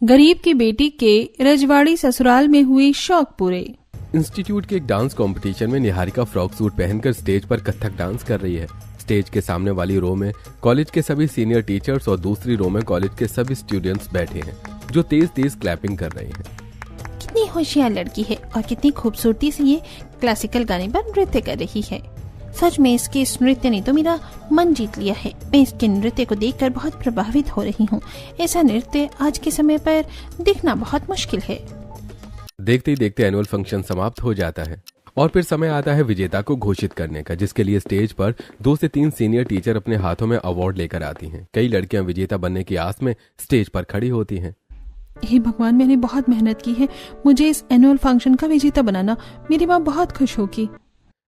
गरीब की बेटी के रजवाड़ी ससुराल में हुई शौक पूरे। इंस्टीट्यूट के एक डांस कंपटीशन में निहारिका फ्रॉक सूट पहनकर स्टेज पर कथक डांस कर रही है। स्टेज के सामने वाली रो में कॉलेज के सभी सीनियर टीचर्स और दूसरी रो में कॉलेज के सभी स्टूडेंट्स बैठे हैं जो तेज तेज क्लैपिंग कर रहे हैं। कितनी होशियार लड़की है और कितनी खूबसूरती से ये क्लासिकल गाने पर नृत्य कर रही है। सच में इसके इस नृत्य ने तो मेरा मन जीत लिया है। मैं इसके नृत्य को देखकर बहुत प्रभावित हो रही हूँ। ऐसा नृत्य आज के समय पर दिखना बहुत मुश्किल है। देखते ही देखते एनुअल फंक्शन समाप्त हो जाता है और फिर समय आता है विजेता को घोषित करने का, जिसके लिए स्टेज पर 2 से 3 सीनियर टीचर अपने हाथों में अवार्ड लेकर आती हैं। कई लड़कियां विजेता बनने की आस में स्टेज पर खड़ी होती हैं। हे भगवान, मैंने बहुत मेहनत की है, मुझे इस एनुअल फंक्शन का विजेता बनाना। मेरी माँ बहुत खुश होगी।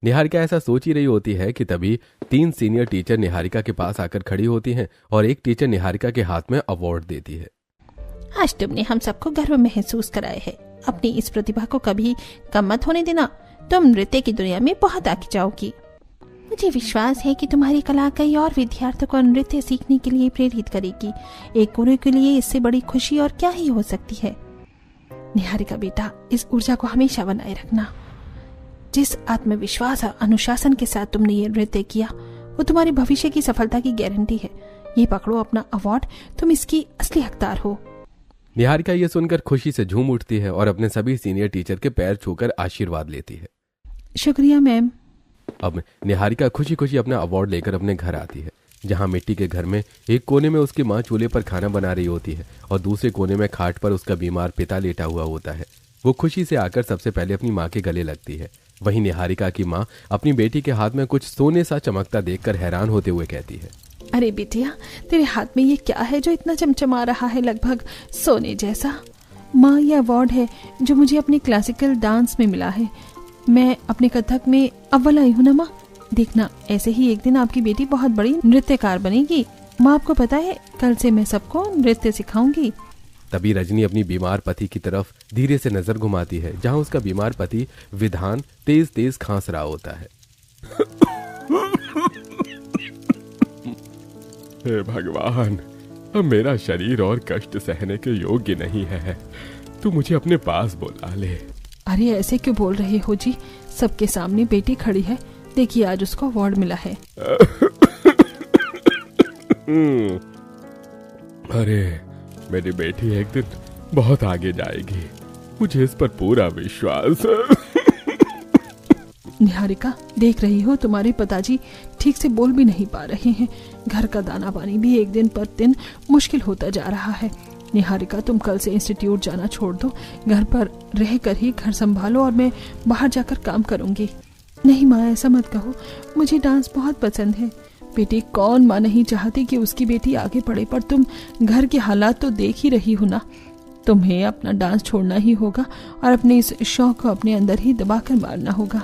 निहारिका ऐसा सोच ही रही होती है कि तभी 3 सीनियर टीचर निहारिका के पास आकर खड़ी होती हैं और एक टीचर निहारिका के हाथ में अवार्ड देती है। आज तुमने हम सबको गर्व महसूस कराया है। अपनी इस प्रतिभा को कभी कम मत होने देना। तुम नृत्य की दुनिया में बहुत आगे जाओगी। मुझे विश्वास है कि तुम्हारी कला कई और विद्यार्थियों को नृत्य सीखने के लिए प्रेरित करेगी। एक गुरु के लिए इससे बड़ी खुशी और क्या ही हो सकती है। निहारिका बेटा, इस ऊर्जा को हमेशा बनाए रखना। जिस आत्मविश्वास और अनुशासन के साथ तुमने ये नृत्य किया वो तुम्हारे भविष्य की सफलता की गारंटी है। ये पकड़ो अपना अवार्ड, तुम इसकी असली हकदार हो। निहारिका ये सुनकर खुशी से झूम उठती है और अपने सभी सीनियर टीचर के पैर छूकर आशीर्वाद लेती है। शुक्रिया मैम। अब निहारिका खुशी खुशी अपना अवार्ड लेकर अपने घर आती है, जहाँ मिट्टी के घर में एक कोने में उसकी माँ चूल्हे पर खाना बना रही होती है और दूसरे कोने में खाट पर उसका बीमार पिता लेटा हुआ होता है। वो खुशी से आकर सबसे पहले अपनी माँ के गले लगती है। वहीं निहारिका की माँ अपनी बेटी के हाथ में कुछ सोने सा चमकता देखकर हैरान होते हुए कहती है, अरे बेटिया, तेरे हाथ में ये क्या है जो इतना चमचमा रहा है, लगभग सोने जैसा? माँ, ये अवार्ड है जो मुझे अपने क्लासिकल डांस में मिला है। मैं अपने कथक में अव्वल आई हूँ ना माँ। देखना, ऐसे ही एक दिन आपकी बेटी बहुत बड़ी नृत्यकार बनेगी। माँ, आपको पता है कल से मैं सबको नृत्य सिखाऊंगी। तभी रजनी अपनी बीमार पति की तरफ धीरे से नजर घुमाती है, जहां उसका बीमार पति विधान तेज तेज खांस रहा होता है। हे भगवान, अब मेरा शरीर और कष्ट सहने के योग्य नहीं है। तू मुझे अपने पास बुला ले। अरे ऐसे क्यों बोल रहे हो जी? सबके सामने बेटी खड़ी है। देखिए, आज उसको अवार्ड मिला है। अरे मेरी बेटी एक दिन बहुत आगे जाएगी, मुझे इस पर पूरा विश्वास है। निहारिका, देख रही हो तुम्हारे पिताजी ठीक से बोल भी नहीं पा रहे हैं। घर का दाना पानी भी एक दिन पर दिन मुश्किल होता जा रहा है। निहारिका, तुम कल से इंस्टीट्यूट जाना छोड़ दो। घर पर रहकर ही घर संभालो और मैं बाहर जाकर काम करूंगी। नहीं माँ, ऐसा मत कहो। मुझे डांस बहुत पसंद है। बेटी, कौन माँ नहीं चाहती कि उसकी बेटी आगे बढ़े, पर तुम घर के हालात तो देख ही रही हो ना। तुम्हें अपना डांस छोड़ना ही होगा और अपने इस शौक को अपने अंदर ही दबाकर मारना होगा।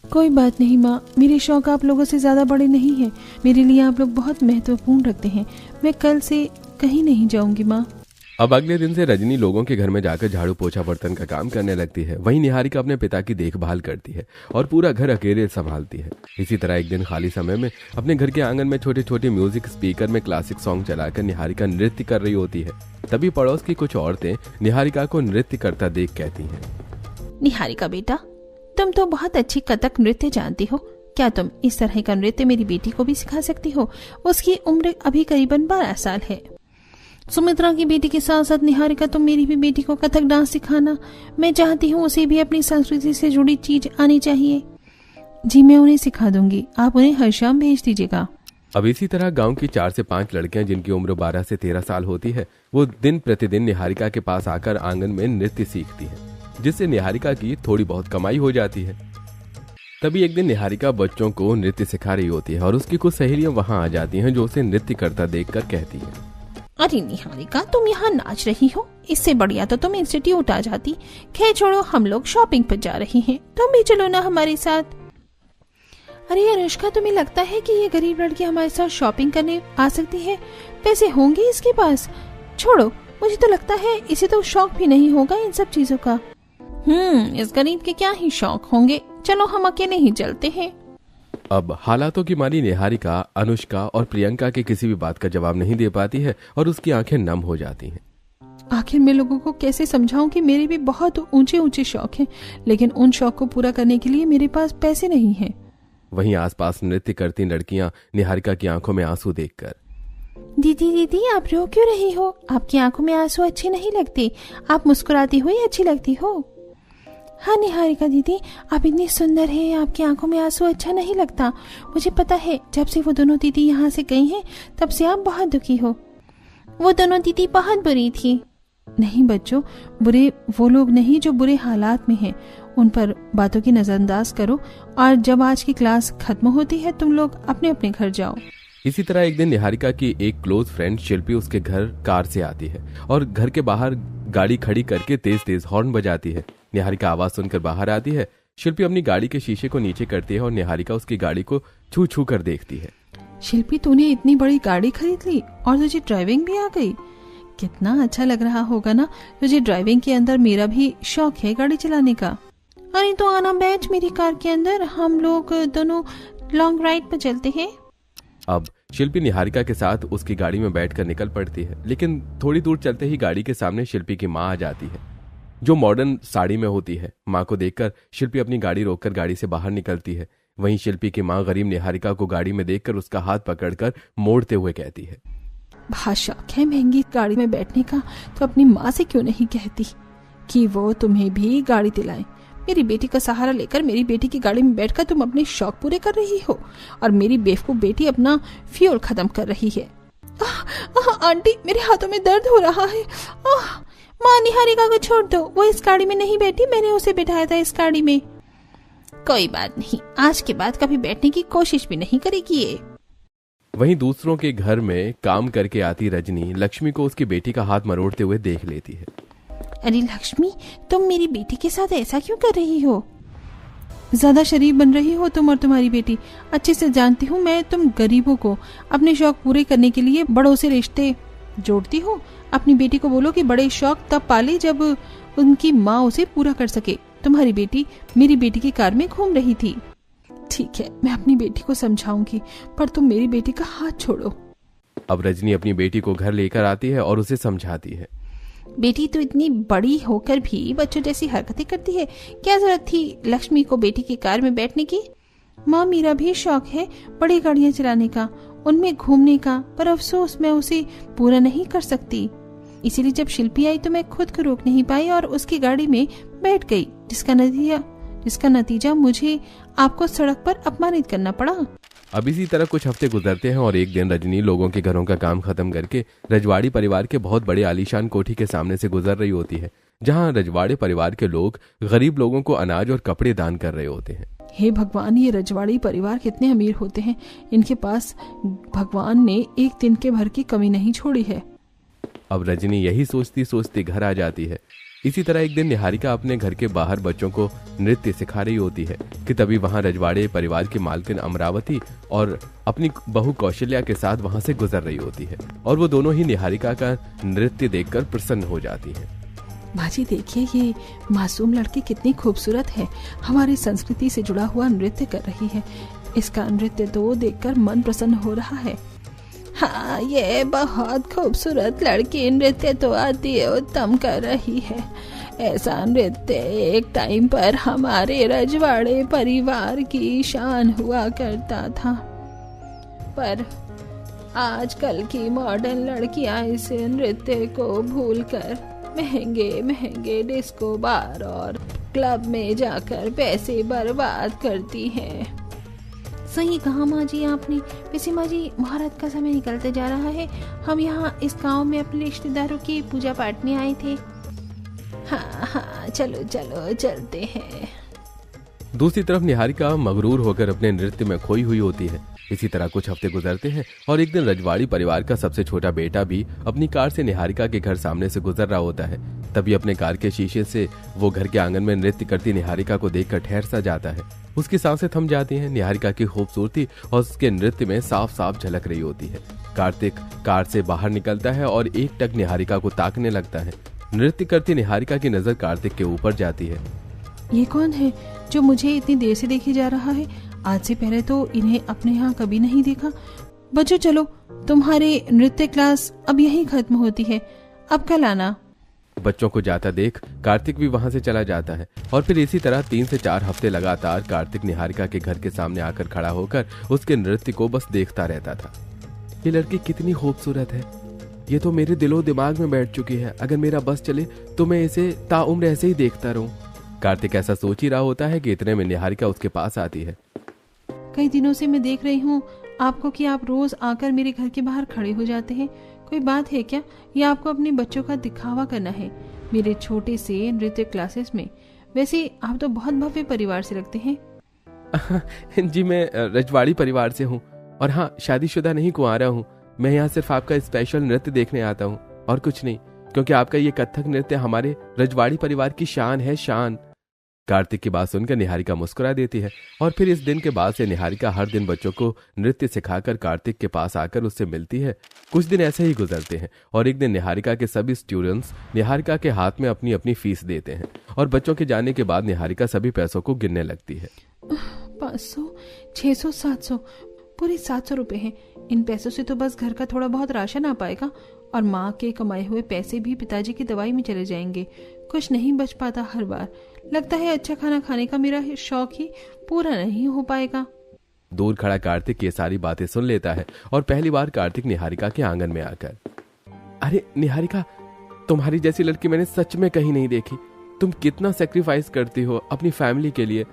कोई बात नहीं माँ, मेरे शौक आप लोगों से ज्यादा बड़े नहीं हैं। मेरे लिए आप लोग बहुत महत्वपूर्ण रखते हैं। मैं कल से कहीं नहीं जाऊंगी माँ। अब अगले दिन से रजनी लोगों के घर में जाकर झाड़ू पोछा बर्तन का काम करने लगती है। वहीं निहारिका अपने पिता की देखभाल करती है और पूरा घर अकेले संभालती है। इसी तरह एक दिन खाली समय में अपने घर के आंगन में छोटे छोटे म्यूजिक स्पीकर में क्लासिक सॉन्ग चलाकर निहारिका नृत्य कर रही होती है। तभी पड़ोस की कुछ औरतें निहारिका को नृत्य करता देख कहती हैं, निहारिका बेटा, तुम तो बहुत अच्छी कथक नृत्य जानती हो। क्या तुम इस तरह का नृत्य मेरी बेटी को भी सिखा सकती हो? उसकी उम्र अभी करीबन 12 साल है। सुमित्रा की बेटी के साथ साथ निहारिका, तुम मेरी भी बेटी को कथक डांस सिखाना। मैं चाहती हूँ उसे भी अपनी संस्कृति से जुड़ी चीज आनी चाहिए। जी, मैं उन्हें सिखा दूंगी। आप उन्हें हर शाम भेज दीजिएगा। अब इसी तरह गांव की 4 से 5 लड़कियां जिनकी उम्र 12 से 13 साल होती है, वो दिन प्रतिदिन निहारिका के पास आकर आंगन में नृत्य सीखती है, जिससे निहारिका की थोड़ी बहुत कमाई हो जाती है। तभी एक दिन निहारिका बच्चों को नृत्य सिखा रही होती है और उसकी कुछ सहेलियां वहां आ जाती हैं, जो उसे नृत्य करता देखकर कहती है, अरे निहारिका, तुम यहाँ नाच रही हो? इससे बढ़िया तो तुम इंस्टीट्यूट आ जाती। खैर छोड़ो, हम लोग शॉपिंग पर जा रहे हैं, तुम भी चलो ना हमारे साथ। अरे अनुष्का, तुम्हें लगता है कि ये गरीब लड़की हमारे साथ शॉपिंग करने आ सकती है? पैसे होंगे इसके पास? छोड़ो, मुझे तो लगता है इसे तो शौक भी नहीं होगा इन सब चीजों का। इस गरीब के क्या ही शौक होंगे। चलो हम अकेले ही चलते हैं। अब हालातों की मारी निहारिका अनुष्का और प्रियंका के किसी भी बात का जवाब नहीं दे पाती है और उसकी आंखें नम हो जाती हैं। आखिर मैं लोगों को कैसे समझाऊं कि मेरे भी बहुत ऊंचे ऊंचे शौक हैं, लेकिन उन शौक को पूरा करने के लिए मेरे पास पैसे नहीं हैं। वहीं आसपास नृत्य करती लड़कियां निहारिका की आंखों में आंसू देखकर, दीदी दीदी आप रो क्यों रही हो? आपकी आंखों में आंसू अच्छे नहीं लगते, आप मुस्कुराती हुई अच्छी लगती हो। हाँ निहारिका दीदी, आप इतनी सुंदर है, आपकी आंखों में आंसू अच्छा नहीं लगता। मुझे पता है, जब से वो दोनों दीदी यहाँ से गई हैं तब से आप बहुत दुखी हो। वो दोनों दीदी बहुत बुरी थी। नहीं बच्चों, बुरे वो लोग नहीं जो बुरे हालात में हैं। उन पर बातों की नजरअंदाज करो और जब आज की क्लास खत्म होती है तुम लोग अपने अपने घर जाओ। इसी तरह एक दिन निहारिका की एक क्लोज फ्रेंड शिल्पी उसके घर कार से आती है और घर के बाहर गाड़ी खड़ी करके तेज तेज हॉर्न बजाती है। निहारिका आवाज सुनकर बाहर आती है। शिल्पी अपनी गाड़ी के शीशे को नीचे करती है और निहारिका उसकी गाड़ी को छू छू कर देखती है। शिल्पी, तूने इतनी बड़ी गाड़ी खरीद ली और तुझे ड्राइविंग भी आ गई। कितना अच्छा लग रहा होगा ना तुझे ड्राइविंग के अंदर। मेरा भी शौक है गाड़ी चलाने का। अरे तो आना बैठ मेरी कार के अंदर, हम लोग दोनों लॉन्ग राइड पर चलते हैं। अब शिल्पी निहारिका के साथ उसकी गाड़ी में बैठकर निकल पड़ती है, लेकिन थोड़ी दूर चलते ही गाड़ी के सामने शिल्पी की माँ आ जाती है, जो मॉडर्न साड़ी में होती है। माँ को देखकर शिल्पी अपनी गाड़ी रोककर गाड़ी से बाहर निकलती है। वहीं शिल्पी की माँ गरीब निहारिका को गाड़ी में देखकर उसका हाथ पकड़कर मोड़ते हुए कहती है, बहुत शौक है महंगी गाड़ी में बैठने का, तो अपनी माँ से क्यों नहीं कहती कि वो तुम्हें भी गाड़ी दिलाए। मेरी बेटी का सहारा लेकर मेरी बेटी की गाड़ी में बैठकर तुम अपने शौक पूरे कर रही हो और मेरी बेवकूफ बेटी अपना फ्यूल खत्म कर रही है। आंटी, मेरे हाथों में दर्द हो रहा है। माँ, निहारिका को छोड़ दो, वो इस गाड़ी में नहीं बैठी, मैंने उसे बिठाया था इस गाड़ी में। कोई बात नहीं, आज के बाद कभी बैठने की कोशिश भी नहीं करेगी ये। वहीं दूसरों के घर में काम करके आती रजनी लक्ष्मी को उसकी बेटी का हाथ मरोड़ते हुए देख लेती है। अरे लक्ष्मी, तुम मेरी बेटी के साथ ऐसा क्यों कर रही हो? ज्यादा शरीफ बन रही हो तुम और तुम्हारी बेटी। अच्छे से जानती हूँ मैं, तुम गरीबों को अपने शौक पूरे करने के लिए बड़ों से रिश्ते जोड़ती हो। अपनी बेटी को बोलो कि बड़े शौक तब पाले जब उनकी माँ उसे पूरा कर सके। तुम्हारी बेटी मेरी बेटी की कार में घूम रही थी। ठीक है, मैं अपनी बेटी को समझाऊंगी, पर तुम मेरी बेटी का हाथ छोड़ो। अब रजनी अपनी बेटी को घर लेकर आती है और उसे समझाती है। बेटी तो इतनी बड़ी होकर भी बच्चों जैसी हरकतें करती है, क्या जरूरत थी लक्ष्मी को बेटी की कार में बैठने की? माँ, मेरा भी शौक है बड़ी गाड़ियाँ चलाने का, उनमें घूमने का, पर अफसोस मैं उसे पूरा नहीं कर सकती। इसीलिए जब शिल्पी आई तो मैं खुद को रोक नहीं पाई और उसकी गाड़ी में बैठ गई, जिसका नतीजा मुझे आपको सड़क पर अपमानित करना पड़ा। अब इसी तरह कुछ हफ्ते गुजरते हैं और एक दिन रजनी लोगों के घरों का काम खत्म करके रजवाड़ी परिवार के बहुत बड़े आलीशान कोठी के सामने से गुजर रही होती है, जहां रजवाड़े परिवार के लोग गरीब लोगों को अनाज और कपड़े दान कर रहे होते हैं। हे भगवान, ये रजवाड़ी परिवार कितने अमीर होते हैं। इनके पास भगवान ने एक दिन के भर की कमी नहीं छोड़ी है। अब रजनी यही सोचती सोचती घर आ जाती है। इसी तरह एक दिन निहारिका अपने घर के बाहर बच्चों को नृत्य सिखा रही होती है कि तभी वहां रजवाड़े परिवार की मालकिन अमरावती और अपनी बहू कौशल्या के साथ वहां से गुजर रही होती है और वो दोनों ही निहारिका का नृत्य देखकर प्रसन्न हो जाती हैं। बाजी देखिए, ये मासूम लड़की कितनी खूबसूरत है, हमारी संस्कृति से जुड़ा हुआ नृत्य कर रही है। इसका नृत्य तो देखकर मन प्रसन्न हो रहा है। हाँ, ये बहुत खूबसूरत लड़की नृत्य तो अति उत्तम कर रही है। ऐसा नृत्य एक टाइम पर हमारे रजवाड़े परिवार की शान हुआ करता था, पर आजकल की मॉडर्न लड़कियां इस नृत्य को भूलकर महंगे महंगे डिस्को बार और क्लब में जाकर पैसे बर्बाद करती हैं। सही कहा माँ जी आपने। वैसे माँ जी, मुहूर्त का समय निकलते जा रहा है, हम यहाँ इस गांव में अपने रिश्तेदारों की पूजा पाठ में आए थे। हाँ, चलो चलो चलते हैं। दूसरी तरफ निहारिका मगरूर होकर अपने नृत्य में खोई हुई होती है। इसी तरह कुछ हफ्ते गुजरते हैं और एक दिन रजवाड़ी परिवार का सबसे छोटा बेटा भी अपनी कार से निहारिका के घर सामने से गुजर रहा होता है। तभी अपने कार के शीशे से वो घर के आंगन में नृत्य करती निहारिका को देखकर ठहर सा जाता है। उसकी सांसें थम जाती हैं। निहारिका की खूबसूरती और उसके नृत्य में साफ साफ झलक रही होती है। कार्तिक कार से बाहर निकलता है और एकटक निहारिका को ताकने लगता है। नृत्य करती निहारिका की नजर कार्तिक के ऊपर जाती है। ये कौन है जो मुझे इतनी देर से देखे जा रहा है? आज से पहले तो इन्हें अपने यहाँ कभी नहीं देखा। बच्चों चलो, तुम्हारे नृत्य क्लास अब यहीं खत्म होती है, अब कल आना। बच्चों को जाता देख कार्तिक भी वहां से चला जाता है और फिर इसी तरह 3 से 4 हफ्ते लगातार कार्तिक निहारिका के घर के सामने आकर खड़ा होकर उसके नृत्य को बस देखता रहता था। ये लड़की कितनी खूबसूरत है, ये तो मेरे दिलो दिमाग में बैठ चुकी है। अगर मेरा बस चले तो मैं इसे ताउम्र ऐसे ही देखता रहूं। कार्तिक ऐसा सोच ही रहा होता है कि इतने में निहारिका उसके पास आती है। कई दिनों से मैं देख रही हूँ आपको कि आप रोज आकर मेरे घर के बाहर खड़े हो जाते हैं। कोई बात है क्या, या आपको अपने बच्चों का दिखावा करना है मेरे छोटे से नृत्य क्लासेस में? वैसे आप तो बहुत भव्य परिवार से लगते हैं। जी मैं रजवाड़ी परिवार से हूँ और हाँ, शादीशुदा नहीं, कुंवारा हूँ। मैं यहाँ सिर्फ आपका स्पेशल नृत्य देखने आता हूँ और कुछ नहीं, क्योंकि आपका ये कथक नृत्य हमारे रजवाड़ी परिवार की शान है, शान। कार्तिक की बात सुनकर निहारिका मुस्कुरा देती है और फिर इस दिन के बाद से निहारिका हर दिन बच्चों को नृत्य सिखाकर कार्तिक के पास आकर उससे मिलती है। कुछ दिन ऐसे ही गुजरते हैं और एक दिन निहारिका के सभी स्टूडेंट्स निहारिका के हाथ में अपनी अपनी फीस देते हैं और बच्चों के जाने के बाद निहारिका सभी पैसों को गिनने लगती है। 500, 600, 700, पूरे 700 रुपए हैं। इन पैसों से तो बस घर का थोड़ा बहुत राशन आ पाएगा और माँ के कमाए हुए पैसे भी पिताजी की दवाई में चले जाएंगे। कुछ नहीं बच पाता हर बार। लगता है अच्छा खाना खाने का मेरा शौक ही पूरा नहीं हो पाएगा। दूर खड़ा कार्तिक ये सारी बातें सुन लेता है और पहली बार कार्तिक निहारिका के आंगन में आकर, अरे निहारिका, तुम्हारी जैसी लड़की मैंने सच में कहीं नहीं देखी। तुम कितना सेक्रीफाइस करती हो अपनी फैमिली के लिए।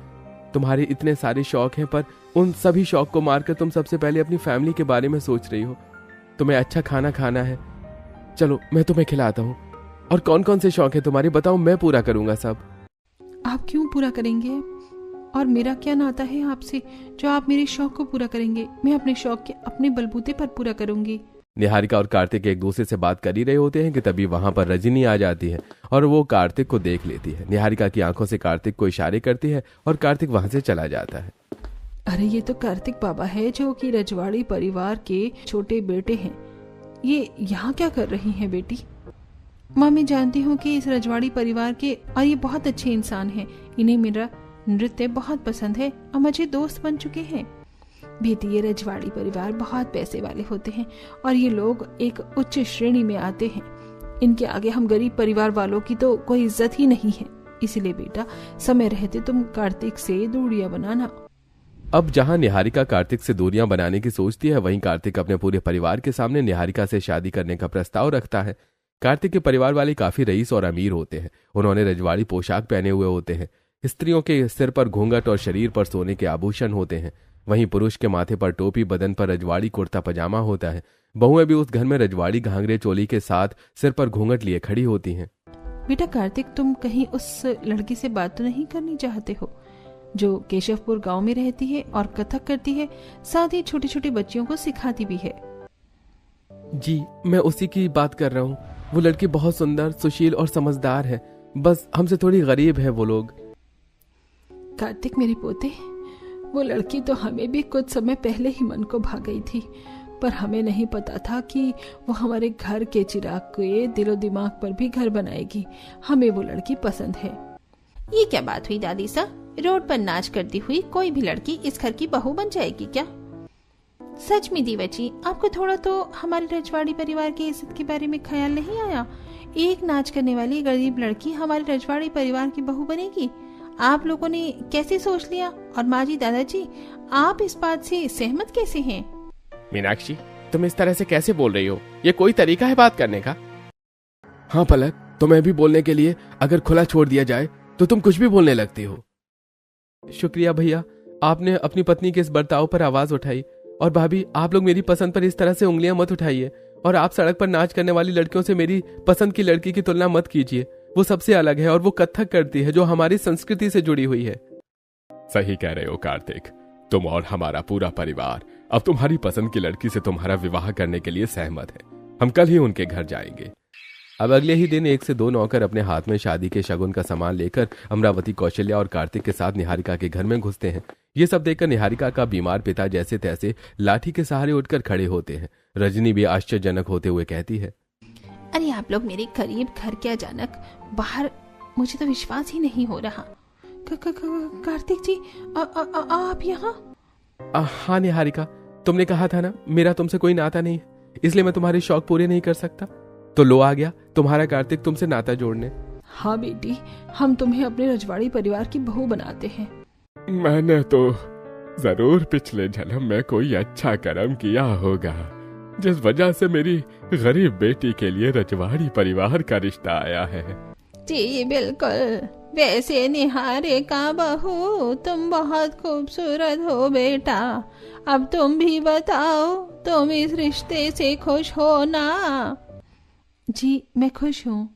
तुम्हारे इतने सारे शौक हैं, पर उन सभी शौक को मारकर तुम सबसे पहले अपनी फैमिली के बारे में सोच रही हो। तुम्हें अच्छा खाना खाना है, चलो मैं तुम्हें खिलाता हूँ। और कौन कौन से शौक है तुम्हारे, बताओ, मैं पूरा करूंगा सब। आप क्यों पूरा करेंगे? और मेरा क्या नाता है आपसे जो आप मेरे शौक को पूरा करेंगे? मैं अपने शौक के अपने बलबूते पर पूरा करूंगी। निहारिका और कार्तिक एक दूसरे से बात कर ही रहे होते हैं कि तभी वहां पर रजनी आ जाती है और वो कार्तिक को देख लेती है। निहारिका की आंखों से कार्तिक को इशारे करती है और कार्तिक वहां से चला जाता है। अरे ये तो कार्तिक बाबा है जो कि रजवाड़ी परिवार के छोटे बेटे हैं। ये यहाँ क्या कर रही हैं बेटी? माँ, मैं जानती हूँ कि इस रजवाड़ी परिवार के और ये बहुत अच्छे इंसान हैं। इन्हें मेरा नृत्य बहुत पसंद है और मुझे दोस्त बन चुके हैं। बेटी, ये रजवाड़ी परिवार बहुत पैसे वाले होते हैं और ये लोग एक उच्च श्रेणी में आते हैं। इनके आगे हम गरीब परिवार वालों की तो कोई इज्जत ही नहीं है। इसलिए बेटा, समय रहते तुम कार्तिक से दूरियां बनाना। अब जहां निहारिका कार्तिक से दूरियां बनाने की सोचती है, वहीं कार्तिक अपने पूरे परिवार के सामने निहारिका से शादी करने का प्रस्ताव रखता है। कार्तिक के परिवार वाले काफी रईस और अमीर होते हैं। उन्होंने रजवाड़ी पोशाक पहने हुए होते हैं। स्त्रियों के सिर पर घूंघट और शरीर पर सोने के आभूषण होते हैं। वहीं पुरुष के माथे पर टोपी, बदन पर रजवाड़ी कुर्ता पजामा होता है। बहुएं भी उस घर में रजवाड़ी घाघरे चोली के साथ सिर पर घूंघट लिए खड़ी होती हैं। बेटा कार्तिक, तुम कहीं उस लड़की से बात तो नहीं करनी चाहते हो जो केशवपुर गांव में रहती है और कथक करती है, साथ ही छोटी छोटी बच्चियों को सिखाती भी है? जी, मैं उसी की बात कर रहा हूँ। वो लड़की बहुत सुंदर, सुशील और समझदार है। बस हमसे थोड़ी गरीब है वो लोग। कार्तिक मेरे पोते, वो लड़की तो हमें भी कुछ समय पहले ही मन को भा गई थी, पर हमें नहीं पता था कि वो हमारे घर के चिराग के दिलो दिमाग पर भी घर बनाएगी। हमें वो लड़की पसंद है। ये क्या बात हुई दादी सा? रोड पर नाच करती हुई कोई भी लड़की इस घर की बहू बन जाएगी क्या? सच में दीवाची, आपको थोड़ा तो हमारे रजवाड़ी परिवार की इज्जत के बारे में ख्याल नहीं आया? एक नाच करने वाली गरीब लड़की हमारे रजवाड़ी परिवार की बहू बनेगी? आप लोगों ने कैसे सोच लिया? और माँ जी, दादाजी, आप इस बात से सहमत कैसे हैं? मीनाक्षी, तुम इस तरह से कैसे बोल रही हो? ये कोई तरीका है बात करने का? हाँ पलक, तुम्हें भी बोलने के लिए अगर खुला छोड़ दिया जाए तो तुम कुछ भी बोलने लगती हो। शुक्रिया भैया, आपने अपनी पत्नी के इस बर्ताव पर आवाज उठाई। और भाभी, आप लोग मेरी पसंद पर इस तरह से उंगलियां मत उठाइए और आप सड़क पर नाच करने वाली लड़कियों से मेरी पसंद की लड़की की तुलना मत कीजिए। वो सबसे अलग है और वो कथक करती है जो हमारी संस्कृति से जुड़ी हुई है। सही कह रहे हो कार्तिक, तुम और हमारा पूरा परिवार अब तुम्हारी पसंद की लड़की से तुम्हारा विवाह करने के लिए सहमत है। हम कल ही उनके घर जाएंगे। अब अगले ही दिन 1 से 2 नौकर अपने हाथ में शादी के शगुन का सामान लेकर अमरावती, कौशल्या और कार्तिक के साथ निहारिका के घर में घुसते हैं। ये सब देखकर निहारिका का बीमार पिता जैसे तैसे लाठी के सहारे उठकर खड़े होते हैं। रजनी भी आश्चर्यजनक होते हुए कहती है, अरे आप लोग मेरे करीब घर के अचानक बाहर, मुझे तो विश्वास ही नहीं हो रहा। कार्तिक जी, आप यहाँ? हाँ निहारिका, तुमने कहा था ना मेरा तुमसे कोई नाता नहीं है, इसलिए मैं तुम्हारे शौक पूरे नहीं कर सकता। तो लो आ गया तुम्हारा कार्तिक तुमसे नाता जोड़ने। हाँ बेटी, हम तुम्हें अपने रजवाड़ी परिवार की बहू बनाते हैं। मैंने तो जरूर पिछले जन्म में कोई अच्छा कर्म किया होगा, जिस वजह से मेरी गरीब बेटी के लिए रजवाड़ी परिवार का रिश्ता आया है। जी बिल्कुल। वैसे निहारिका बहू, तुम बहुत खूबसूरत हो बेटा। अब तुम भी बताओ, तुम इस रिश्ते से खुश हो ना? जी मैं खुश हूँ।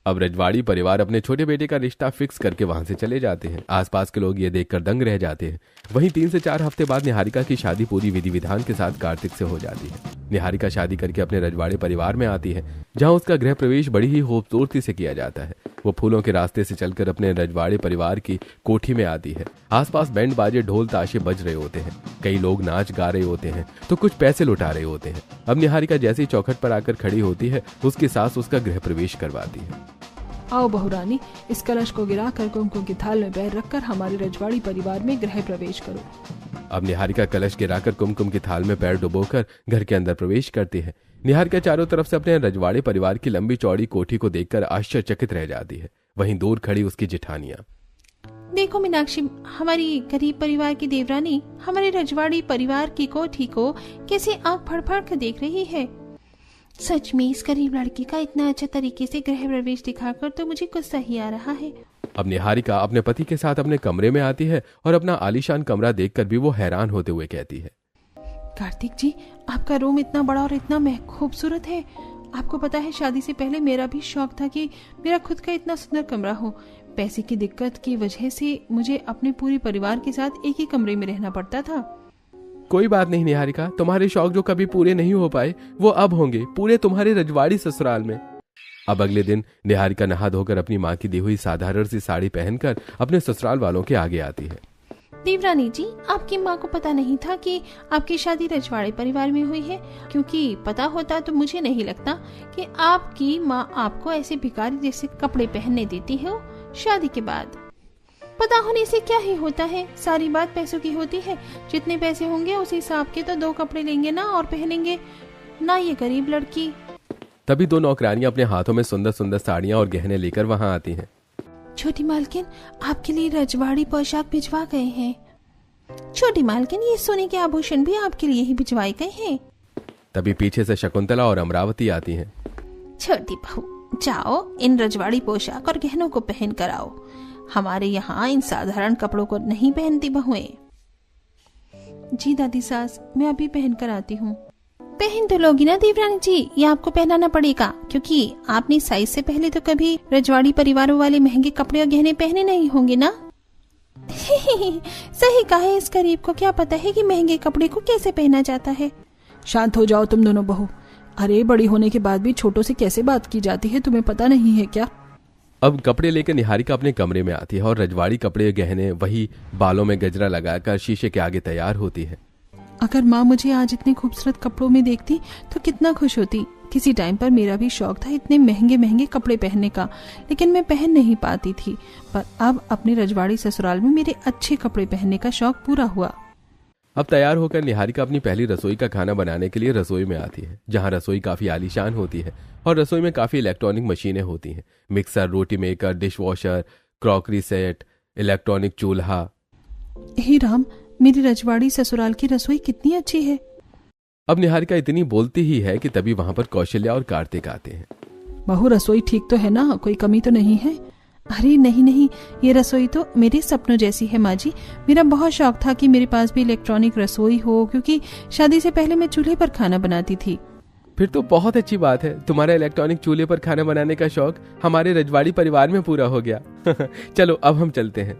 अब रजवाड़ी परिवार अपने छोटे बेटे का रिश्ता फिक्स करके वहां से चले जाते हैं। आसपास के लोग ये देखकर दंग रह जाते हैं। वहीं 3 से 4 हफ्ते बाद निहारिका की शादी पूरी विधि विधान के साथ कार्तिक से हो जाती है। निहारिका शादी करके अपने रजवाड़े परिवार में आती है, जहां उसका गृह प्रवेश बड़ी ही खूबसूरती से किया जाता है। वो फूलों के रास्ते से चलकर अपने रजवाड़े परिवार की कोठी में आती है। आसपास बैंड बाजे ढोल ताशे बज रहे होते हैं, कई लोग नाच गा रहे होते हैं तो कुछ पैसे लुटा रहे होते हैं। अब निहारिका जैसे ही चौखट पर आकर खड़ी होती है, उसकी सास उसका गृह प्रवेश करवाती है। आओ बहुरानी, इस कलश को गिराकर कुमकुम की थाल में पैर रखकर हमारे रजवाड़ी परिवार में गृह प्रवेश करो। अब निहारिका कलश गिराकर कुमकुम की थाल में पैर डुबोकर घर के अंदर प्रवेश करती है। निहारिका चारों तरफ से अपने रजवाड़े परिवार की लंबी चौड़ी कोठी को देखकर आश्चर्यचकित रह जाती है। वहीं दूर खड़ी उसकी जेठानियां, देखो मीनाक्षी, हमारी गरीब परिवार की देवरानी हमारे रजवाड़ी परिवार की कोठी को कैसे आंख फड़फड़ कर देख रही है। सच में इस गरीब लड़की का इतना अच्छा तरीके से गृह प्रवेश दिखाकर तो मुझे गुस्सा ही आ रहा है। अब निहारिका अपने पति के साथ अपने कमरे में आती है और अपना आलीशान कमरा देखकर भी वो हैरान होते हुए कहती है, कार्तिक जी, आपका रूम इतना बड़ा और इतना खूबसूरत है। आपको पता है, शादी से पहले मेरा भी शौक था कि मेरा खुद का इतना सुंदर कमरा हो। पैसे की दिक्कत की वजह से मुझे अपने पूरे परिवार के साथ एक ही कमरे में रहना पड़ता था। कोई बात नहीं निहारिका, तुम्हारे शौक जो कभी पूरे नहीं हो पाए वो अब होंगे पूरे तुम्हारे रजवाड़ी ससुराल में। अब अगले दिन निहारिका नहा धोकर अपनी माँ की दी हुई साधारण सी साड़ी पहनकर अपने ससुराल वालों के आगे आती है। देवरानी जी, आपकी माँ को पता नहीं था कि आपकी शादी रजवाड़े परिवार में हुई है, क्योंकि पता होता तो मुझे नहीं लगता कि आपकी माँ आपको ऐसे भिखारी जैसे कपड़े पहनने देती है शादी के बाद। पता होने से क्या ही होता है, सारी बात पैसों की होती है। जितने पैसे होंगे उस हिसाब के तो 2 कपड़े लेंगे ना और पहनेंगे ना ये गरीब लड़की। तभी 2 नौकरानियां अपने हाथों में सुंदर सुंदर साड़ियां और गहने लेकर वहां आती हैं। छोटी मालकिन, आपके लिए रजवाड़ी पोशाक भिजवा गए हैं। छोटी मालकिन, ये सोने के आभूषण भी आपके लिए ही भिजवाए गए हैं। तभी पीछे से शकुंतला और अमरावती आती हैं। छोटी बहू, जाओ इन रजवाड़ी पोशाक और गहनों को पहन कर आओ। हमारे यहाँ इन साधारण कपड़ों को नहीं पहनती बहुएं। जी दादी सास, मैं अभी पहन कर आती हूँ। पहन तो लोगी ना देवरानी जी, ये आपको पहनाना पड़ेगा, क्योंकि आपने साइज से पहले तो कभी रजवाड़ी परिवारों वाले महंगे कपड़े और गहने पहने नहीं होंगे ना। सही कहा है, इस गरीब को क्या पता है कि महंगे कपड़े को कैसे पहना जाता है। शांत हो जाओ तुम दोनों बहू। अरे, बड़ी होने के बाद भी छोटों से कैसे बात की जाती है, तुम्हें पता नहीं है क्या? अब कपड़े लेकर निहारिका अपने कमरे में आती है और रजवाड़ी कपड़े गहने वही बालों में गजरा लगाकर शीशे के आगे तैयार होती है। अगर माँ मुझे आज इतने खूबसूरत कपड़ों में देखती तो कितना खुश होती। किसी टाइम पर मेरा भी शौक था इतने महंगे महंगे कपड़े पहनने का, लेकिन मैं पहन नहीं पाती थी। पर अब अपने रजवाड़ी ससुराल में मेरे अच्छे कपड़े पहनने का शौक पूरा हुआ। अब तैयार होकर निहारिका अपनी पहली रसोई का खाना बनाने के लिए रसोई में आती है, जहां रसोई काफी आलीशान होती है और रसोई में काफी इलेक्ट्रॉनिक मशीनें होती हैं। मिक्सर, रोटी maker, dishwasher, crockery set, electronic चूल्हा। हे राम, मेरी रजवाड़ी ससुराल की रसोई कितनी अच्छी है। अब निहारिका इतनी बोलती ही है कि तभी वहां पर कौशल्या और कार्तिक आते हैं। बहू, रसोई ठीक तो है ना, कोई कमी तो नहीं है? अरे नहीं नहीं, ये रसोई तो मेरे सपनों जैसी है माँ जी। मेरा बहुत शौक था कि मेरे पास भी इलेक्ट्रॉनिक रसोई हो, क्योंकि शादी से पहले मैं चूल्हे पर खाना बनाती थी। फिर तो बहुत अच्छी बात है, तुम्हारा इलेक्ट्रॉनिक चूल्हे पर खाना बनाने का शौक हमारे रजवाड़ी परिवार में पूरा हो गया। चलो अब हम चलते हैं।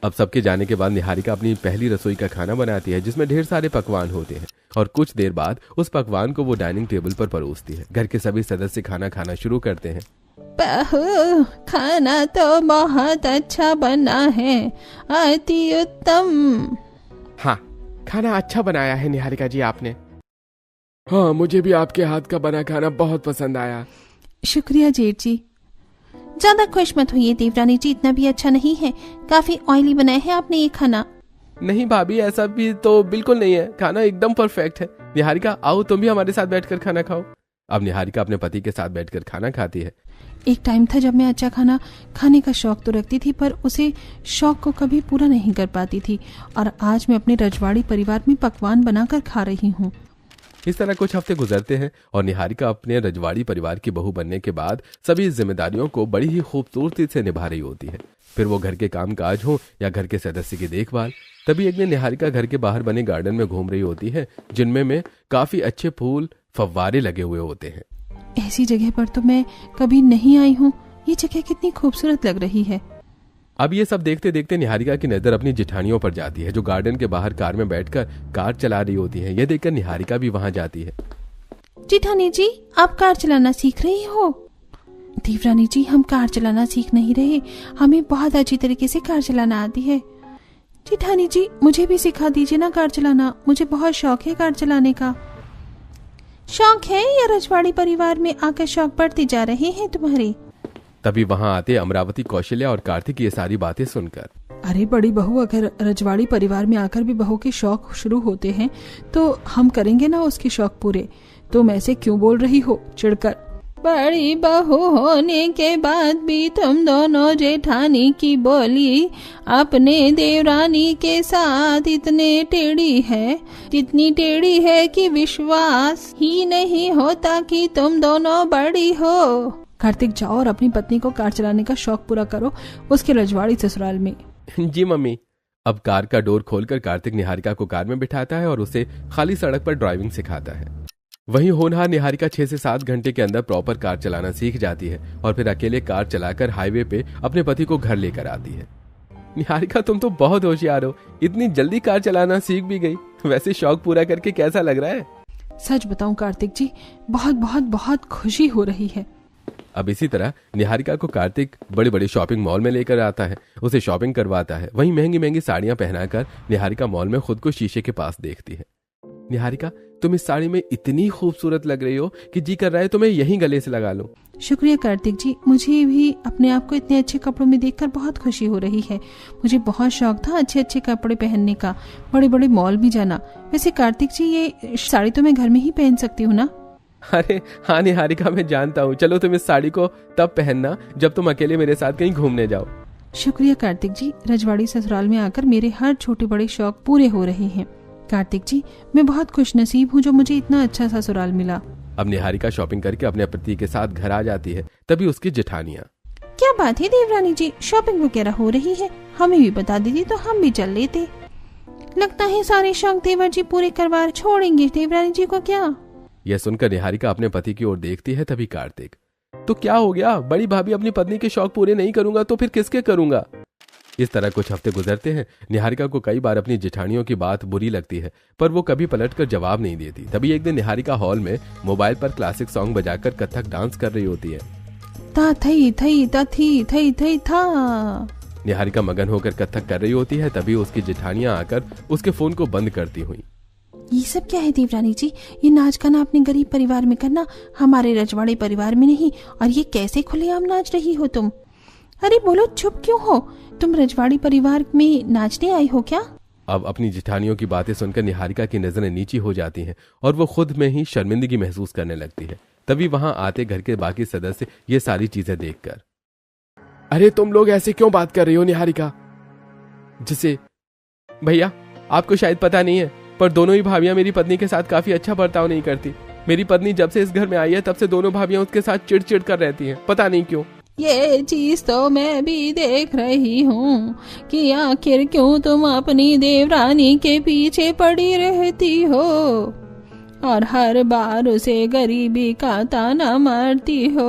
अब सबके जाने के बाद निहारिका अपनी पहली रसोई का खाना बनाती है, जिसमें ढेर सारे पकवान होते हैं और कुछ देर बाद उस पकवान को वो डाइनिंग टेबल पर परोसती है। घर के सभी सदस्य खाना खाना शुरू करते हैं। बहू, खाना तो बहुत अच्छा बना है, अति उत्तम। हाँ, खाना अच्छा बनाया है निहारिका जी आपने। हाँ, मुझे भी आपके हाथ का बना खाना बहुत पसंद आया। शुक्रिया जेठ जी। ज्यादा खुश मत होइए देवरानी जी, इतना भी अच्छा नहीं है। काफी ऑयली बनाया है आपने ये खाना। नहीं भाभी, ऐसा भी तो बिल्कुल नहीं है, खाना एकदम परफेक्ट है। निहारिका, आओ तुम भी हमारे साथ बैठकर खाना खाओ। अब निहारिका अपने पति के साथ बैठकर खाना खाती है। एक टाइम था जब मैं अच्छा खाना खाने का शौक तो रखती थी, पर उसे शौक को कभी पूरा नहीं कर पाती थी, और आज मैं अपने रजवाड़ी परिवार में पकवान बनाकर खा रही हूँ। इस तरह कुछ हफ्ते गुजरते हैं और निहारिका अपने रजवाड़ी परिवार की बहू बनने के बाद सभी जिम्मेदारियों को बड़ी ही खूबसूरती से निभा रही होती है। फिर वो घर के काम काज हो या घर के सदस्य की देखभाल। तभी एक दिन निहारिका घर के बाहर बने गार्डन में घूम रही होती है, जिनमें में काफी अच्छे फूल फव्वारे लगे हुए होते हैं। ऐसी जगह पर तो मैं कभी नहीं आई हूँ। ये जगह कितनी खूबसूरत लग रही है। अब ये सब देखते देखते निहारिका की नजर अपनी जेठानियों पर जाती है, जो गार्डन के बाहर कार में बैठकर कार चला रही होती है। यह देखकर निहारिका भी वहां जाती है। जेठानी जी, आप कार चलाना सीख रही हो? देवरानी जी, हम कार चलाना सीख नहीं रहे, हमें बहुत अच्छी तरीके से कार चलाना आती है। जेठानी जी, मुझे भी सिखा दीजिए ना कार चलाना, मुझे बहुत शौक है कार चलाने का। शौक है या रजवाड़ी परिवार में आकर शौक बढ़ते जा रहे हैं तुम्हारे? तभी वहां आते अमरावती, कौशल्या और कार्तिक ये सारी बातें सुनकर। अरे बड़ी बहू, अगर रजवाड़ी परिवार में आकर भी बहू के शौक शुरू होते हैं तो हम करेंगे ना उसके शौक पूरे। तुम ऐसे क्यों बोल रही हो चिढ़कर? बड़ी बहू होने के बाद भी तुम दोनों जेठानी की बोली अपने देवरानी के साथ इतने टेढ़ी है, जितनी टेढ़ी है कि विश्वास ही नहीं होता कि तुम दोनों बड़ी हो। कार्तिक, जाओ और अपनी पत्नी को कार चलाने का शौक पूरा करो उसके रजवाड़ी ससुराल में। जी मम्मी। अब कार का डोर खोलकर कार्तिक निहारिका को कार में बिठाता है और उसे खाली सड़क पर ड्राइविंग सिखाता है। वहीं होनहार निहारिका 6 से 7 घंटे के अंदर प्रॉपर कार चलाना सीख जाती है और फिर अकेले कार चलाकर हाईवे पे अपने पति को घर लेकर आती है। निहारिका, तुम तो बहुत होशियार हो, इतनी जल्दी कार चलाना सीख भी गई। वैसे शौक पूरा करके कैसा लग रहा है? सच बताऊं कार्तिक जी, बहुत बहुत बहुत खुशी हो रही है। अब इसी तरह निहारिका को कार्तिक बड़े बड़े शॉपिंग मॉल में लेकर आता है, उसे शॉपिंग करवाता है। वहीं महंगी महंगी साड़ियां पहनाकर निहारिका मॉल में खुद को शीशे के पास देखती है। निहारिका, तुम इस साड़ी में इतनी खूबसूरत लग रही हो कि जी कर रहा है तुम्हें यहीं गले से लगा लूं। शुक्रिया कार्तिक जी, मुझे भी अपने आप को इतने अच्छे कपड़ों में देखकर बहुत खुशी हो रही है। मुझे बहुत शौक था अच्छे अच्छे कपड़े पहनने का, बड़े बड़े मॉल भी जाना। वैसे कार्तिक जी, ये साड़ी तो मैं घर में ही पहन सकती हूँ ना? अरे हाँ निहारिका, मैं जानता हूँ। चलो तुम इस साड़ी को तब पहनना जब तुम अकेले मेरे साथ कहीं घूमने जाओ। शुक्रिया कार्तिक जी, रजवाड़ी ससुराल में आकर मेरे हर छोटे बड़े शौक पूरे हो रहे हैं। कार्तिक जी, मैं बहुत खुशनसीब हूँ जो मुझे इतना अच्छा ससुराल मिला। अब निहारिका शॉपिंग करके अपने पति के साथ घर आ जाती है। तभी उसकी जेठानियाँ, क्या बात है देवरानी जी, शॉपिंग वगैरह हो रही है, हमें भी बता देती तो हम भी चल लेते। लगता है सारे शौक देवर जी पूरे करवा छोड़ेंगे देवरानी जी को क्या? यह सुनकर निहारिका अपने पति की ओर देखती है। तभी कार्तिक, तो क्या हो गया? बड़ी भाभी अपनी पत्नी के शौक पूरे नहीं करूंगा तो फिर किसके करूंगा? इस तरह कुछ हफ्ते गुजरते हैं। निहारिका को कई बार अपनी जेठानियों की बात बुरी लगती है, पर वो कभी पलटकर जवाब नहीं देती। तभी एक दिन निहारिका हॉल में मोबाइल पर क्लासिक सॉन्ग बजाकर कथक डांस कर रही होती है। ता थई थई ता थी थई थई था। निहारिका मगन होकर कथक कर रही होती है। तभी उसकी जेठानियां आकर उसके फोन को बंद करती हुई, ये सब क्या है देवरानी जी? ये नाच गाना अपने गरीब परिवार में करना, हमारे रजवाड़े परिवार में नहीं। और ये कैसे खुलेआम नाच रही हो तुम? अरे बोलो, चुप क्यों हो? तुम रजवाड़ी परिवार में नाचने आई हो क्या? अब अपनी जेठानियों की बातें सुनकर निहारिका की नजरें नीची हो जाती हैं और वो खुद में ही शर्मिंदगी महसूस करने लगती है। तभी वहां आते घर के बाकी सदस्य ये सारी चीजें देखकर, अरे तुम लोग ऐसे क्यों बात कर रही हो निहारिका? जिसे भैया, आपको शायद पता नहीं है, पर दोनों ही भाभियां मेरी पत्नी के साथ काफी अच्छा बर्ताव नहीं करती। मेरी पत्नी जब से इस घर में आई है तब से दोनों भाभियां उसके साथ चिड़चिड़ कर रहती हैं, पता नहीं क्यों। ये चीज तो मैं भी देख रही हूँ कि आखिर क्यों तुम अपनी देवरानी के पीछे पड़ी रहती हो और हर बार उसे गरीबी का ताना मारती हो।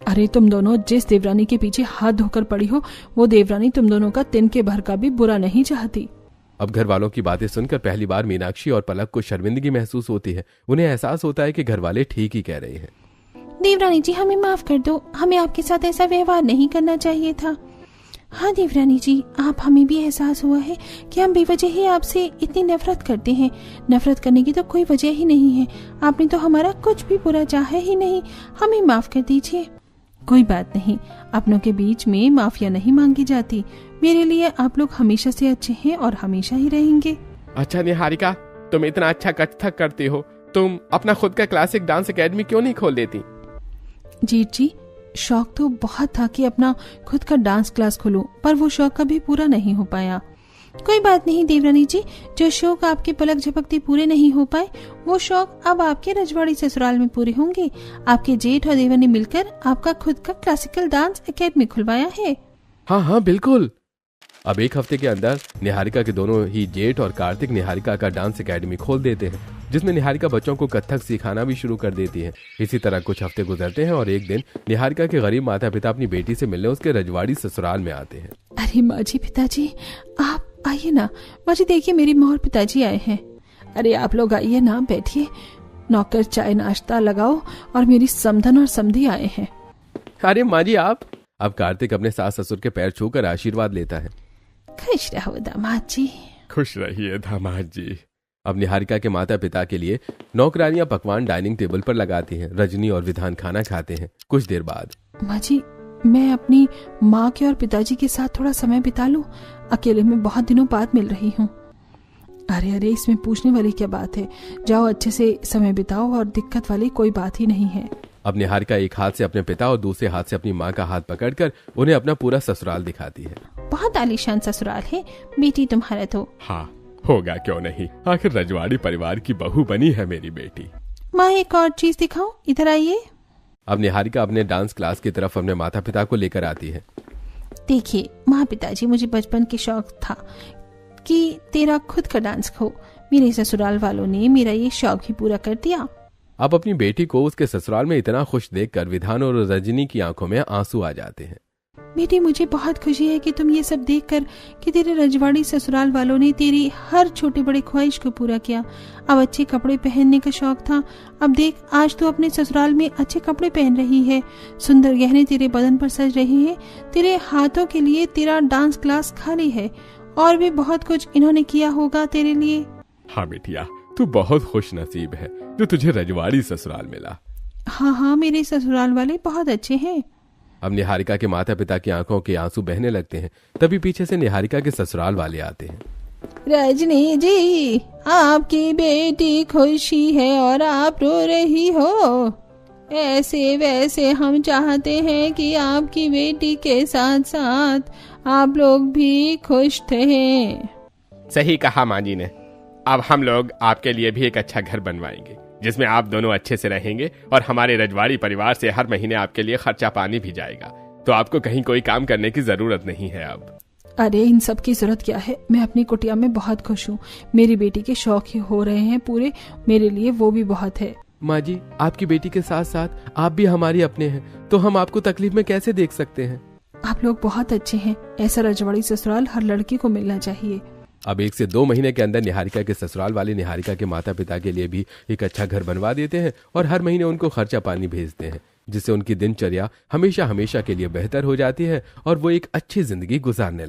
अरे तुम दोनों जिस देवरानी के पीछे हाथ धोकर पड़ी हो, वो देवरानी तुम दोनों का तिनके भर का भी बुरा नहीं चाहती। अब घर वालों की बातें सुनकर पहली बार मीनाक्षी और पलक को शर्मिंदगी महसूस होती है। उन्हें एहसास होता है कि घर वाले ठीक ही कह रहे हैं। देवरानी जी, हमें माफ कर दो, हमें आपके साथ ऐसा व्यवहार नहीं करना चाहिए था। हाँ देवरानी जी, आप हमें भी एहसास हुआ है कि हम बेवजह ही आपसे इतनी नफरत करते हैं। नफरत करने की तो कोई वजह ही नहीं है, आपने तो हमारा कुछ भी बुरा चाहा ही नहीं, हमें माफ कर दीजिए। कोई बात नहीं, अपनों के बीच में माफिया नहीं मांगी जाती। मेरे लिए आप लोग हमेशा से अच्छे हैं और हमेशा ही रहेंगे। अच्छा निहारिका, तुम इतना अच्छा कथक करती हो, तुम अपना खुद का क्लासिक डांस एकेडमी क्यों नहीं खोल देती? जीत जी, शौक तो बहुत था कि अपना खुद का डांस क्लास खोलूं, पर वो शौक कभी पूरा नहीं हो पाया। कोई बात नहीं देवरानी जी, जो शौक आपके पलक झपकते पूरे नहीं हो पाए, वो शौक अब आपके रजवाड़ी ससुराल में पूरे होंगे। आपके जेठ और देवर ने मिलकर आपका खुद का क्लासिकल डांस एकेडमी खुलवाया है। हाँ हाँ बिल्कुल। अब एक हफ्ते के अंदर निहारिका के दोनों ही जेठ और कार्तिक निहारिका का डांस एकेडमी खोल देते हैं, जिसमें निहारिका बच्चों को कथक सिखाना भी शुरू कर देती है। इसी तरह कुछ हफ्ते गुजरते हैं और एक दिन निहारिका के गरीब माता पिता अपनी बेटी से मिलने उसके रजवाड़ी ससुराल में आते हैं। अरे माँ जी, पिताजी आप आइए ना। माँ जी देखिए, मेरी माँ और पिताजी आए हैं। अरे आप लोग आइए ना, बैठिए। नौकर चाय नाश्ता लगाओ, और मेरी समधन और समधी आए हैं। अरे माँ जी आप। अब कार्तिक अपने सास ससुर के पैर छूकर आशीर्वाद लेता है। खुश रहो दामाद जी। खुश रहिए दामाद जी। अब निहारिका के माता पिता के लिए नौकरानियां पकवान डाइनिंग टेबल पर लगाती हैं। रजनी और विधान खाना खाते हैं। कुछ देर बाद माँ जी, मैं अपनी माँ के और पिताजी के साथ थोड़ा समय बिता लूं। अकेले में बहुत दिनों बाद मिल रही हूँ। अरे अरे, इसमें पूछने वाली क्या बात है। जाओ अच्छे से समय बिताओ, और दिक्कत वाली कोई बात ही नहीं है। अब निहारिका एक हाथ से अपने पिता और दूसरे हाथ से अपनी माँ का हाथ पकड़कर उन्हें अपना पूरा ससुराल दिखाती है। बहुत आलीशान ससुराल है बेटी तुम्हारा तो। हाँ, होगा क्यों नहीं, आखिर रजवाड़ी परिवार की बहू बनी है मेरी बेटी। माँ एक और चीज दिखाओ, इधर आइए। अब निहारिका अपने डांस क्लास की तरफ अपने माता पिता को लेकर आती है। देखिए माँ पिताजी, मुझे बचपन के शौक था कि तेरा खुद का डांस हो। मेरे ससुराल वालों ने मेरा ये शौक भी पूरा कर दिया। अब अपनी बेटी को उसके ससुराल में इतना खुश देखकर विधान और रजनी की आंखों में आंसू आ जाते हैं। बेटी, मुझे बहुत खुशी है कि तुम ये सब देखकर कि तेरे रजवाड़ी ससुराल वालों ने तेरी हर छोटे बड़े ख्वाहिश को पूरा किया। अब अच्छे कपड़े पहनने का शौक था, अब देख आज तो अपने ससुराल में अच्छे कपड़े पहन रही है। सुंदर गहने तेरे बदन पर सज रहे हैं। तेरे हाथों के लिए तेरा डांस क्लास खाली है, और भी बहुत कुछ इन्होंने किया होगा तेरे लिए। हाँ बेटिया, तू बहुत खुश नसीब है जो तुझे रजवाड़ी ससुराल मिला। हाँ हाँ, मेरे ससुराल वाले बहुत अच्छे हैं। अब निहारिका के माता पिता की आंखों के आंसू बहने लगते हैं। तभी पीछे से निहारिका के ससुराल वाले आते हैं। रजनी जी, आपकी बेटी खुशी है और आप रो रही हो। ऐसे वैसे हम चाहते हैं कि आपकी बेटी के साथ साथ आप लोग भी खुश रहें। सही कहा माँ जी ने। अब हम लोग आपके लिए भी एक अच्छा घर बनवाएंगे, जिसमें आप दोनों अच्छे से रहेंगे, और हमारे रजवाड़ी परिवार से हर महीने आपके लिए खर्चा पानी भी जाएगा। तो आपको कहीं कोई काम करने की जरूरत नहीं है अब। अरे इन सब की जरूरत क्या है। मैं अपनी कुटिया में बहुत खुश हूँ। मेरी बेटी के शौक ही हो रहे हैं पूरे, मेरे लिए वो भी बहुत है। माँ जी, आपकी बेटी के साथ साथ आप भी हमारी अपने हैं, तो हम आपको तकलीफ में कैसे देख सकते हैं। आप लोग बहुत अच्छे हैं। ऐसा रजवाड़ी ससुराल हर लड़की को मिलना चाहिए। अब 1 से 2 महीने के अंदर निहारिका के ससुराल वाले निहारिका के माता पिता के लिए भी एक अच्छा घर बनवा देते हैं, और हर महीने उनको खर्चा पानी भेजते हैं, जिससे उनकी दिनचर्या हमेशा हमेशा के लिए बेहतर हो जाती है और वो एक अच्छी जिंदगी गुजारने लगती है।